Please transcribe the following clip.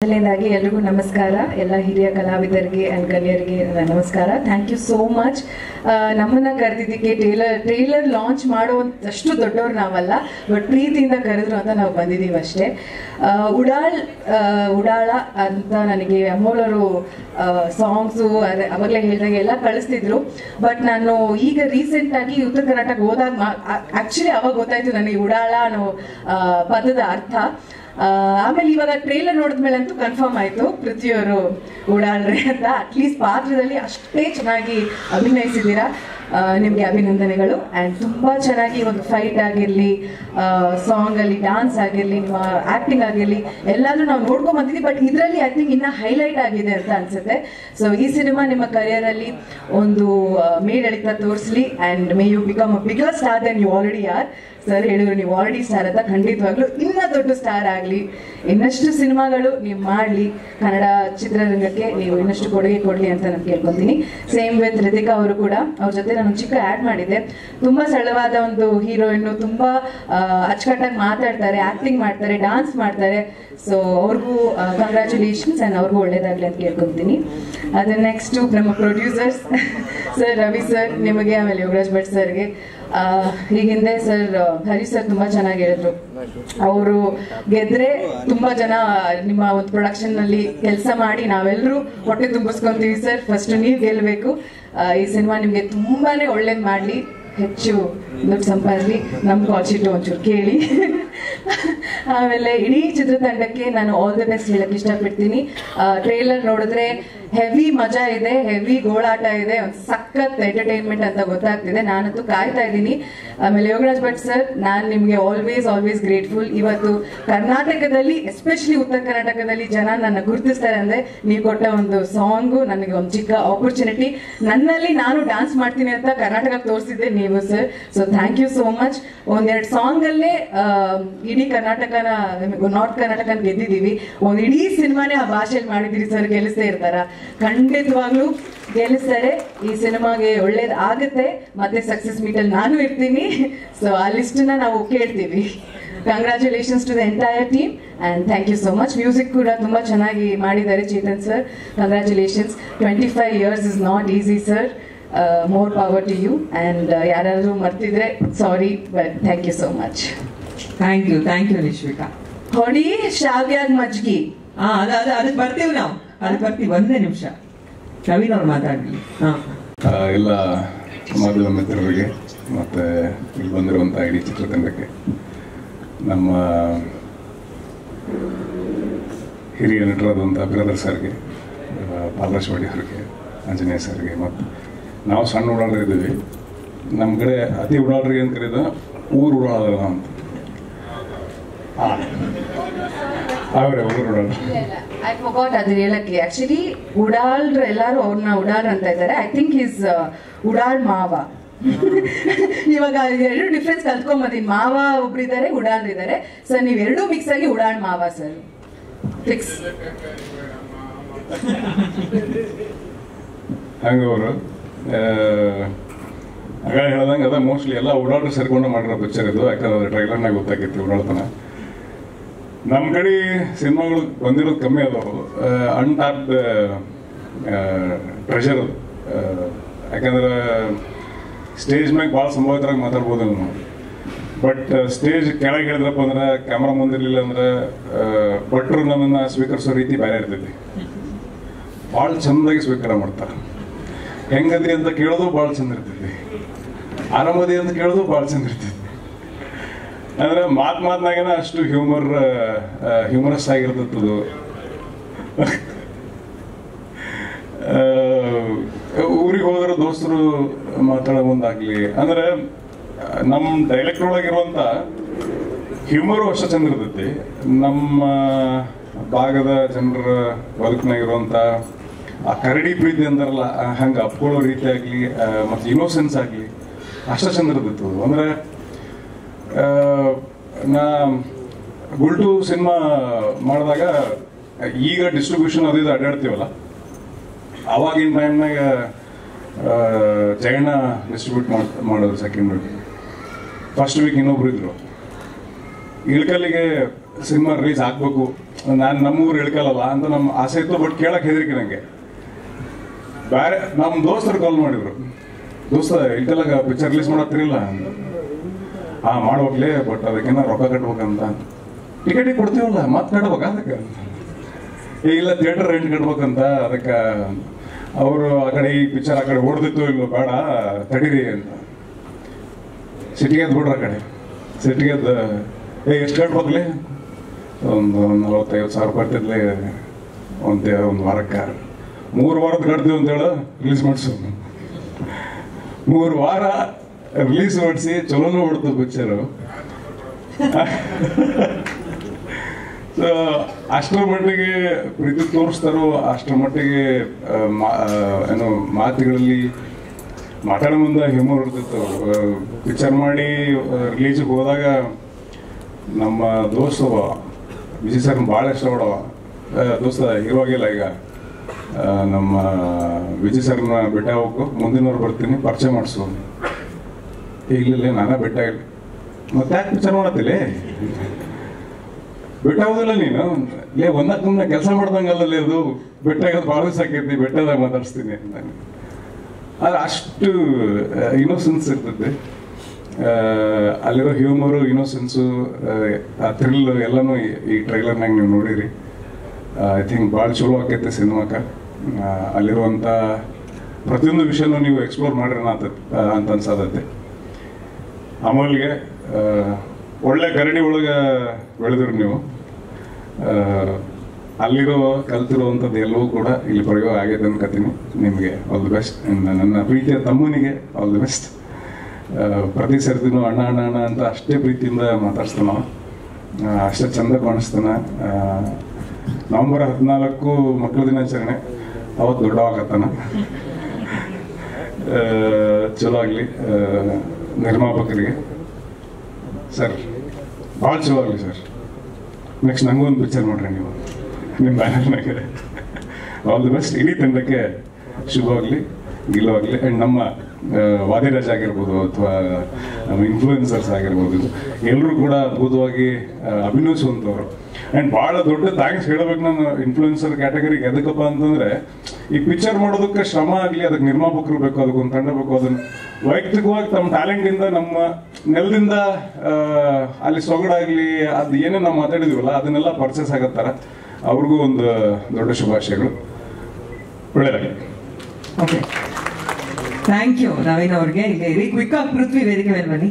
ಮೊದಲನೇದಾಗಿ ಎಲ್ರಿಗೂ ನಮಸ್ಕಾರ. ಎಲ್ಲ ಹಿರಿಯ ಕಲಾವಿದರಿಗೆ ಅಂಡ್ ಗಣ್ಯರಿಗೆ ನಮಸ್ಕಾರ. Thank you so much. ನಮ್ಮನ್ನ ಕರೆದಿದ್ದಕ್ಕೆ ಟ್ರೇಲರ್ ಲಾಂಚ್ ಮಾಡುವಂತಷ್ಟು ದೊಡ್ಡವ್ರು ನಾವಲ್ಲ, ಬಟ್ ಪ್ರೀತಿಯಿಂದ ಕರೆದ್ರು ಅಂತ ನಾವು ಬಂದಿದ್ದೀವಿ ಅಷ್ಟೇ. ಉಡಾಳ ಅಂತ ನನಗೆ ಅಮೋಲರು ಸಾಂಗ್ಸು ಅವಾಗಲೇ ಹೇಳಿದಾಗ ಎಲ್ಲ ಕಳಿಸ್ತಿದ್ರು. ಬಟ್ ನಾನು ಈಗ ರೀಸೆಂಟ್ ಆಗಿ ಉತ್ತರ ಕರ್ನಾಟಕ ಹೋದಾಗ ಆಕ್ಚುಲಿ ಅವಾಗ ಗೊತ್ತಾಯ್ತು ನನಗೆ ಉಡಾಳ ಅನ್ನೋ ಪದದ ಅರ್ಥ. ಆಮೇಲೆ ಇವಾಗ ಟ್ರೇಲರ್ ನೋಡಿದ್ಮೇಲೆ ಅಂತೂ ಕನ್ಫರ್ಮ್ ಆಯ್ತು ಪೃಥ್ವಿಯವರು ಉಡಾಳ್ರೆ ಅಂತ. ಅಟ್ಲೀಸ್ಟ್ ಪಾತ್ರದಲ್ಲಿ ಅಷ್ಟೇ ಚೆನ್ನಾಗಿ ಅಭಿನಯಿಸಿದ್ದೀರಾ, ನಿಮಗೆ ಅಭಿನಂದನೆಗಳು. ಆ್ಯಂಡ್ ತುಂಬ ಚೆನ್ನಾಗಿ ಒಂದು ಫೈಟ್ ಆಗಿರಲಿ, ಸಾಂಗ್ ಅಲ್ಲಿ ಡ್ಯಾನ್ಸ್ ಆಗಿರಲಿ, ನಿಮ್ಮ ಆಕ್ಟಿಂಗ್ ಆಗಿರಲಿ ಎಲ್ಲಾದ್ರೂ ನಾವು ನೋಡ್ಕೊಂಡ್ ಬಂದಿದ್ದೀವಿ. ಬಟ್ ಇದರಲ್ಲಿ ಐ ಥಿಂಕ್ ಇನ್ನ ಹೈಲೈಟ್ ಆಗಿದೆ ಅಂತ ಅನ್ಸುತ್ತೆ. ಸೊ ಈ ಸಿನಿಮಾ ನಿಮ್ಮ ಕರಿಯರ್ ಅಲ್ಲಿ ಒಂದು ಮೇಲೆಳಿತ ತೋರಿಸ್ಲಿ and may you become a bigger star then you already are. Sir ಹೇಳಿದ್ರು ನೀವು ಆಲ್ರೆಡಿ ಸ್ಟಾರ್ ಅಂತ, ಖಂಡಿತವಾಗ್ಲೂ ಇನ್ನೂ ದೊಡ್ಡ ಸ್ಟಾರ್ ಆಗಲಿ, ಇನ್ನಷ್ಟು ಸಿನಿಮಾಗಳು ನೀವು ಮಾಡಲಿ, ಕನ್ನಡ ಚಿತ್ರರಂಗಕ್ಕೆ ನೀವು ಇನ್ನಷ್ಟು ಕೊಡುಗೆ ಕೊಡಲಿ ಅಂತ ನಾನು ಕೇಳ್ಕೊತೀನಿ. ಸೇಮ್ ವಿತ್ ರಿತಿಕಾ ಅವರು ಕೂಡ, ಅವ್ರ ಜೊತೆ ನಾನು ಚಿಕ್ಕ ಆ್ಯಡ್ ಮಾಡಿದ್ದೆ. ತುಂಬ ಸರಳವಾದ ಒಂದು ಹೀರೋಯಿನ್ನು, ತುಂಬ ಅಚ್ಚುಕಟ್ಟಾಗಿ ಮಾತಾಡ್ತಾರೆ, ಆ್ಯಕ್ಟಿಂಗ್ ಮಾಡ್ತಾರೆ, ಡಾನ್ಸ್ ಮಾಡ್ತಾರೆ. ಸೊ ಅವ್ರಿಗೂ ಕಂಗ್ರ್ಯಾಚುಲೇಷನ್ಸ್ ಆ್ಯಂಡ್ ಅವ್ರಿಗೂ ಒಳ್ಳೇದಾಗಲಿ ಅಂತ ಕೇಳ್ಕೊತೀನಿ. ಅದು ನೆಕ್ಸ್ಟು ನಮ್ಮ ಪ್ರೊಡ್ಯೂಸರ್ಸ್ ಸರ್ ರವಿ ಸರ್, ನಿಮಗೆ, ಆಮೇಲೆ ಯೋಗರಾಜ್ ಭಟ್ ಸರ್ಗೆ. ಹೀಗಿಂದೆ ಸರ್ ಹರಿ ಸರ್ ತುಂಬ ಚೆನ್ನಾಗಿ ಹೇಳಿದ್ರು, ಅವರು ಗೆದ್ರೆ ತುಂಬಾ ಜನ ನಿಮ್ಮ ಒಂದು ಪ್ರೊಡಕ್ಷನ್ ನಲ್ಲಿ ಕೆಲಸ ಮಾಡಿ ನಾವೆಲ್ಲರೂ ಹೊಟ್ಟೆ ತುಂಬಿಸ್ಕೊಂತೀವಿ ಸರ್. ಫಸ್ಟ್ ನೀವು ಗೆಲ್ಬೇಕು. ಈ ಸಿನಿಮಾ ನಿಮ್ಗೆ ತುಂಬಾನೇ ಒಳ್ಳೇದ್ ಮಾಡ್ಲಿ, ಹೆಚ್ಚು ದುಡ್ಡು ಸಂಪಾದಿಸಲಿ, ನಮ್ಮ ಕಾಲ್ ಶೀಟ್ ಒಂಚೂರು ಕೇಳಿ. ಆಮೇಲೆ ಇಡೀ ಚಿತ್ರತಂಡಕ್ಕೆ ನಾನು ಆಲ್ ದಿ ಬೆಸ್ಟ್ ಹೇಳಕ್ ಇಷ್ಟಪಡ್ತೀನಿ. ಟ್ರೇಲರ್ ನೋಡಿದ್ರೆ ಹೆವಿ ಮಜಾ ಇದೆ, ಹೆವಿ ಗೋಳಾಟ ಇದೆ, ಒಂದು ಸಖತ್ ಎಂಟರ್ಟೈನ್ಮೆಂಟ್ ಅಂತ ಗೊತ್ತಾಗ್ತಿದೆ. ನಾನಂತೂ ಕಾಯ್ತಾ ಇದ್ದೀನಿ. ಆಮೇಲೆ ಯೋಗರಾಜ್ ಭಟ್ ಸರ್, ನಾನು ನಿಮಗೆ ಆಲ್ವೇಸ್ ಗ್ರೇಟ್ಫುಲ್. ಇವತ್ತು ಕರ್ನಾಟಕದಲ್ಲಿ, ಎಸ್ಪೆಷಲಿ ಉತ್ತರ ಕರ್ನಾಟಕದಲ್ಲಿ ಜನ ನನ್ನ ಗುರುತಿಸ್ತಾರೆ ಅಂದ್ರೆ ನೀವು ಕೊಟ್ಟ ಒಂದು ಸಾಂಗು ನನಗೆ ಒಂದು ಚಿಕ್ಕ ಆಪರ್ಚುನಿಟಿ. ನನ್ನಲ್ಲಿ ನಾನು ಡ್ಯಾನ್ಸ್ ಮಾಡ್ತೀನಿ ಅಂತ ಕರ್ನಾಟಕಕ್ಕೆ ತೋರಿಸಿದ್ದೆ ನೀವು sir. So thank you so much. ಒಂದೆರಡು ಸಾಂಗ್ ಅಲ್ಲೇ ಇಡೀ ಕರ್ನಾಟಕನ, ನಾರ್ತ್ ಕರ್ನಾಟಕನ ಗೆದ್ದಿದ್ದೀವಿ. ಒಂದು ಇಡೀ ಸಿನಿಮಾನೇ ಆ ಭಾಷೆಯಲ್ಲಿ ಮಾಡಿದ್ದೀರಿ ಸರ್. ಗೆಲ್ಲಿಸ್ತಾ ಇರ್ತಾರ, ಖಂಡಿತವಾಗ್ಲೂ ಗೆಲ್ಲಿಸ್ತಾರೆ. ಈ ಸಿನಿಮಾಗೆ ಒಳ್ಳೇದು ಆಗುತ್ತೆ. ಮತ್ತೆ ಸಕ್ಸಸ್ ಮೀಟಲ್ಲಿ ನಾನು ಇರ್ತೀನಿ. ಸೊ ಆ ಲಿಸ್ಟನ್ನ ನಾವು ಕೇಳ್ತೀವಿ. Congratulations to the entire team and thank you so much. Music ಕೂಡ ತುಂಬ ಚೆನ್ನಾಗಿ ಮಾಡಿದ್ದಾರೆ Chetan sir. Congratulations. 25 years is not easy sir. More power to you. And ಯಾರಾದರೂ ಮರ್ತಿದ್ರೆ sorry, but thank you so much. Thank you Nishvika. ಹೊಡಿ ಶಾವ್ಯಾಗ್ ಮಜ್ಗಿ. ಅದಕ್ಕೆ ಬರ್ತೀವಿ ನಾವು, ಅದಕ್ಕೆ ಬರ್ತೀವಿ. ಒಂದೇ ನಿಮಿಷ ನವೀನ್ ಅವ್ರು ಮಾತಾಡ್ಲಿ. ಎಲ್ಲ ಮಾಧ್ಯಮ ಮಿತ್ರರಿಗೆ ಮತ್ತು ಇಲ್ಲಿ ಬಂದಿರುವಂಥ ಇಡೀ ಚಿತ್ರತಂಡಕ್ಕೆ, ನಮ್ಮ ಹಿರಿಯ ನಟರಾದಂಥ ಬ್ರದರ್ ಸರ್ಗೆ, ಪಾಲರಾಜವಾಡಿ ಅವ್ರಿಗೆ, ಆಂಜನೇಯ ಸರ್ಗೆ, ಮತ್ತು ನಾವು ಸಣ್ಣ ಉಡಾಳ್ರು ಇದ್ದೀವಿ. ನಮ್ಮ ಕಡೆ ಅತಿ ಉಡಾಳ್ರಿಗೆ ಅಂತ ಕರೀದ ಊರು ಉಡಾಳಲ್ಲ ಅಂತ. ಅವರೇ ಊರು ಉಡಾಳ್ರು. ಐ ಫಾರ್ಗಾಟ್ ಅದು ಹೇಳಕ್ಕೆ. ಆಕ್ಚುಲಿ ಉಡಾಳ್ರು ಎಲ್ಲರೂ ಅವ್ರನ್ನ ಉಡಾಳ್ ಅಂತ ಇದ್ದಾರೆ. ಐ ಥಿಂಕ್ ಈಸ್ ಉಡಾಳ್ ಮಾವ. ಇವಾಗ ಎರಡು ಡಿಫ್ರೆನ್ಸ್ ಕಲ್ತ್ಕೊಂಬಂದಿನಿ. ಮಾವ ಒಬ್ರಿದ್ದಾರೆ, ಉಡಾಳ್ರು ಇದ್ದಾರೆ ಸರ್. ನೀವು ಎರಡೂ ಮಿಕ್ಸ್ ಆಗಿ ಉಡಾಳ್ ಮಾವ ಸರ್, ಫಿಕ್ಸ್. ಹಂಗವರು ಆಗ ಹೇಳ್ದಂಗೆ ಅದ ಮೋಸ್ಟ್ಲಿ ಎಲ್ಲ ಉಡಾಳ್ರು ಸೇರ್ಕೊಂಡು ಮಾಡಿರೋ ಪಿಕ್ಚರ್ ಇದು. ಯಾಕಂದ್ರೆ ಟ್ರೈಲರ್ನಾಗ ಗೊತ್ತಾಗಿತ್ತು ಉಡಾಳ್ತನ. ನಮ್ಮ ಕಡೆ ಸಿನಿಮಾಗಳು ಬಂದಿರೋದು ಕಮ್ಮಿ ಅದಾವು. ಅನ್ಟಾಪ್ಡ್ ಟ್ರೆಷರ್ ಅದು. ಯಾಕಂದ್ರೆ ಸ್ಟೇಜ್ ಮ್ಯಾಗ ಭಾಳ ಸಂಭವಿತರಾಗಿ ಮಾತಾಡ್ಬೋದು ನಾವು. ಬಟ್ ಸ್ಟೇಜ್ ಕೆಳಗೆ ಹೇಳಿದ್ರಪ್ಪ ಅಂದ್ರೆ, ಕ್ಯಾಮ್ರಾ ಮುಂದಿರಲಿಲ್ಲ ಅಂದ್ರೆ ಭಟ್ರು ನಮ್ಮನ್ನು ಸ್ವೀಕರಿಸೋ ರೀತಿ ಬೇರೆ ಇರ್ತೈತಿ. ಭಾಳ ಚಂದಾಗಿ ಸ್ವೀಕಾರ ಮಾಡ್ತಾರೆ. ಹೆಂಗದಿ ಅಂತ ಕೇಳೋದು ಭಾಳ ಚಂದ ಇರ್ತೈತಿ, ಆರಾಮದಿ ಅಂತ ಕೇಳೋದು ಭಾಳ ಚಂದ ಇರ್ತೈತಿ. ಅಂದ್ರೆ ಮಾತ್ನಾಗೇನ ಅಷ್ಟು ಹ್ಯೂಮರಸ್ ಆಗಿರ್ತದ್ದು. ಊರಿಗೆ ಹೋದ್ರೆ ದೋಸ್ತರು ಮಾತಾಡೋ ಮುಂದಾಗ್ಲಿ ಅಂದ್ರೆ ನಮ್ಮ ಡೈಲೆಕ್ಟ್ ಒಳಗಿರುವಂತ ಹ್ಯೂಮರು ಅಷ್ಟು ಚಂದ ಇರ್ತೈತಿ. ನಮ್ಮ ಭಾಗದ ಜನರ ಬದುಕಿನಾಗಿರುವಂತ ಆ ಕರಡಿ ಪ್ರೀತಿ ಅಂತಾರಲ್ಲ, ಹಂಗೆ ಅಪ್ಕೊಳ್ಳೋ ರೀತಿ ಆಗಲಿ ಮತ್ತು ಇನೋಸೆನ್ಸ್ ಆಗಲಿ ಅಷ್ಟು ಚಂದ ಇರ್ತೈತಿ. ಅಂದ್ರೆ ನಾ ಗುಲ್ಟು ಸಿನಿಮಾ ಮಾಡಿದಾಗ, ಈಗ ಡಿಸ್ಟ್ರಿಬ್ಯೂಷನ್ ಅದು ಇದು ಅಡ್ಡಾಡ್ತೀವಲ್ಲ, ಅವಾಗಿನ ಟೈಮ್ನಾಗ ಜಯಣ್ಣ ಡಿಸ್ಟ್ರಿಬ್ಯೂಟ್ ಮಾಡೋದು. ಸೆಕೆಂಡ್ ವೀಕ್, ಫಸ್ಟ್ ವೀಕ್ ಇನ್ನೊಬ್ರು ಇದ್ರು. ಇಳ್ಕಲ್ಲಿಗೆ ಸಿನಿಮಾ ರಿಲೀಸ್ ಆಗ್ಬೇಕು, ನಾನು ನಮ್ಮೂರು ಹೇಳ್ಕಲ್ಲ ಅಂತ ನಮ್ಮ ಆಸೆ ಇತ್ತು. ಬಟ್ ಕೇಳಕ್ ಹೆದರಿಕೆ ನಂಗೆ. ಬೇರೆ ನಮ್ಮ ದೋಸ್ತರು ಕಾಲ್ ಮಾಡಿದ್ರು, ದೋಸ್ತ ಇಲ್ಲೆಲ್ಲ ಪಿಕ್ಚರ್ ರಿಲೀಸ್ ಮಾಡತ್ತಿರಿಲ್ಲ ಅಂತ. ಮಾಡ್ಬೇಕ್ಲೇ, ಬಟ್ ಅದಕ್ಕೇನ ರೊಕ್ಕ ಕಟ್ಬೇಕಂತ. ಟಿಕೆಟಿಗೆ ಕೊಡ್ತೀವಲ್ಲ, ಮತ್ತೆ ಕಟ್ಬೇಕ ಅದಕ್ಕೆ? ಇಲ್ಲ, ಥಿಯೇಟರ್ ರೆಂಟ್ ಕಟ್ಬೇಕಂತ. ಅದಕ್ಕೆ ಅವರು ಆ ಕಡೆ ಈ ಪಿಕ್ಚರ್ ಆ ಕಡೆ ಓಡ್ದಿತ್ತು, ಇಲ್ಲ ಬೇಡ ತಡೀರಿ ಅಂತ. ಸಿಟಿಗೆ ಎದ್ದು ಬಿಡ್ರ ಆ ಕಡೆ. ಸಿಟಿಗೆ ಎದ್ದು ಎಷ್ಟು ಕಟ್ಬೇಕಲೇ? ಒಂದು 40-50 ಸಾವಿರ ಇರ್ತೈತ್ಲೆ ಒಂದು ವಾರಕ್ಕೆ. 3 ವಾರದ ಕಟ್ತೀವಿ ಅಂತೇಳಿ ರಿಲೀಸ್ ಮಾಡಿಸು. 3 ವಾರ ರಿಲೀಸ್ ಮಾಡಿಸಿ ಚಲೋನೂ ಹೊಡ್ತು ಪಿಕ್ಚರು. ಸೊ ಅಷ್ಟರ ಮಟ್ಟಿಗೆ ಪ್ರೀತಿ ತೋರಿಸ್ತಾರೋ ಅಷ್ಟರ ಮಟ್ಟಿಗೆ ಏನು ಮಾತುಗಳಲ್ಲಿ ಮಾತಾಡೋ ಮುಂದೆ ಹ್ಯೂಮರ್ ಇರ್ತಿತ್ತು. ಪಿಕ್ಚರ್ ಮಾಡಿ ರಿಲೀಜಿಗೆ ಹೋದಾಗ ನಮ್ಮ ದೋಸ್ತ ವಿಜಯ್ ಸರ್ ಭಾಳ ಇಷ್ಟಪಡವ. ದೋಸ್ತ ಇರುವಾಗಿಲ್ಲ ಈಗ, ನಮ್ಮ ವಿಜಯ್ ಸರ್ನ ಬೆಟ್ಟ ಹೋಗು, ಮುಂದಿನವ್ರು ಬರ್ತೀನಿ, ಪರಿಚಯ ಮಾಡಿಸು. ಈಗಲೇ ನಾನೇ ಬೆಟ್ಟ ಇಲ್ಲ, ಮತ್ತೆ ಯಾಕೆ ಪಿಕ್ಚರ್ ಮಾಡತ್ತಿಲ್ಲ? ಬೆಟ್ಟ ಹೋದಿಲ್ಲ ನೀನು, ಒಂದಕ್ಕೆ ಕೆಲಸ ಮಾಡ್ದಂಗಲ್ಲೇ ಅದು. ಬೆಟ್ಟ ಆಗೋದು ಭಾಳ ದಿವಸ ಆಕೈತಿ, ಬೆಟ್ಟದಾಗ ಮಾತಾಡಿಸ್ತೀನಿ ಅಂತ. ಆದ್ರೆ ಅಷ್ಟು ಇನ್ನೋಸೆನ್ಸ್ ಇರ್ತೈತೆ ಅಲ್ಲಿರೋ. ಹ್ಯೂಮರು, ಇನ್ನೋಸೆನ್ಸು, ಆ ಥ್ರಿಲ್ ಎಲ್ಲನೂ ಈ ಟ್ರೈಲರ್ನಾಗ ನೀವು ನೋಡಿರಿ. ಐ ಥಿಂಕ್ ಭಾಳ ಚಲೋ ಆಕೈತೆ ಸಿನಿಮಾಕ್ಕೆ. ಅಲ್ಲಿರುವಂಥ ಪ್ರತಿಯೊಂದು ವಿಷಯನೂ ನೀವು ಎಕ್ಸ್ಪ್ಲೋರ್ ಮಾಡ್ರಿ ಅಂತ ಅನ್ಸತೈತೆ. ಅಮಲ್ಗೆ ಒಳ್ಳೆ ಗರಡಿ ಒಳಗೆ ಬೆಳೆದ್ರು ನೀವು. ಅಲ್ಲಿರೋ ಕಲ್ತಿರುವಂಥದ್ದು ಎಲ್ಲವೂ ಕೂಡ ಇಲ್ಲಿ ಪ್ರಯೋಗ ಆಗೈತೆ ಅನ್ಕೋತೀನಿ. ನಿಮಗೆ ಆಲ್ ದಿ ಬೆಸ್ಟ್. ನನ್ನ ಪ್ರೀತಿಯ ತಮ್ಮನಿಗೆ ಆಲ್ ದಿ ಬೆಸ್ಟ್. ಪ್ರತಿ ಸರ್ತಿನೂ ಅಣ್ಣ ಅಣ್ಣ ಅಣ್ಣ ಅಂತ ಅಷ್ಟೇ ಪ್ರೀತಿಯಿಂದ ಮಾತಾಡ್ಸ್ತಾನ, ಅಷ್ಟೇ ಚಂದ ಕಾಣಿಸ್ತಾನ. ನವೆಂಬರ್ 14 ಮಕ್ಕಳ ದಿನಾಚರಣೆ, ಅವತ್ತು ದೊಡ್ಡವಾಗತ್ತಾನ. ಚಲೋ ಆಗಲಿ ನಿರ್ಮಾಪಕರಿಗೆ. ಸರ್ ಭಾಳ ಚಲೋ ಆಗಲಿ ಸರ್. ನೆಕ್ಸ್ಟ್ ನನಗೂ ಒಂದು ಪಿಕ್ಚರ್ ಮಾಡ್ರಿ ನೀವು ನಿಮ್ಮ ಬ್ಯಾನರ್ನಾಗೆ. All the best. ಇಡೀ ತಂಡಕ್ಕೆ ಶುಭವಾಗಲಿ, ಗೆಲುವಾಗಲಿ. ಆ್ಯಂಡ್ ನಮ್ಮ ವಾದಿರಾಜ್ ಆಗಿರ್ಬೋದು ಅಥವಾ ನಮ್ಮ ಇನ್ಫ್ಲೂಯೆನ್ಸರ್ಸ್ ಆಗಿರ್ಬೋದು, ಎಲ್ಲರೂ ಕೂಡ ಅದ್ಭುತವಾಗಿ ಅಭಿನಯಿಸುವಂಥವ್ರು. ಆ್ಯಂಡ್ ಭಾಳ ದೊಡ್ಡ ಥ್ಯಾಂಕ್ಸ್ ಹೇಳಬೇಕು ನಾನು ಇನ್ಫ್ಲೂಯೆನ್ಸರ್ ಕ್ಯಾಟಗರಿಗೆ. ಎದಕ್ಕಪ್ಪ ಅಂತಂದರೆ, ಈ ಪಿಕ್ಚರ್ ಮಾಡೋದಕ್ಕೆ ಶ್ರಮ ಆಗಲಿ, ಅದಕ್ಕೆ ನಿರ್ಮಾಪಕರು ಬೇಕು, ಅದಕ್ಕೊಂದು ತಂಡ ಬೇಕು. ಅದನ್ನು ವೈಯಕ್ತಿಕವಾಗಿ ತಮ್ಮ ಟ್ಯಾಲೆಂಟಿಂದ, ನಮ್ಮ ನೆಲದಿಂದ ಅಲ್ಲಿ ಸೊಗಡಾಗಲಿ, ಅದು ಏನೇ ನಾವು ಮಾತಾಡಿದ್ವಲ್ಲ ಅದನ್ನೆಲ್ಲ ಪರ್ಚೇಸ್ ಆಗತ್ತಾರ. ಅವ್ರಿಗೂ ಒಂದು ದೊಡ್ಡ ಶುಭಾಶಯಗಳು. ಒಳ್ಳೆಯದಾಗಲಿ. ಓಕೆ, ಥ್ಯಾಂಕ್ ಯು ನವೀನ್ ಅವ್ರಿಗೆ. ಈಗ ಕ್ವಿಕ್ ಆಗಿ ಪೃಥ್ವಿ ವೇದಿಕೆ ಮೇಲೆ ಬನ್ನಿ.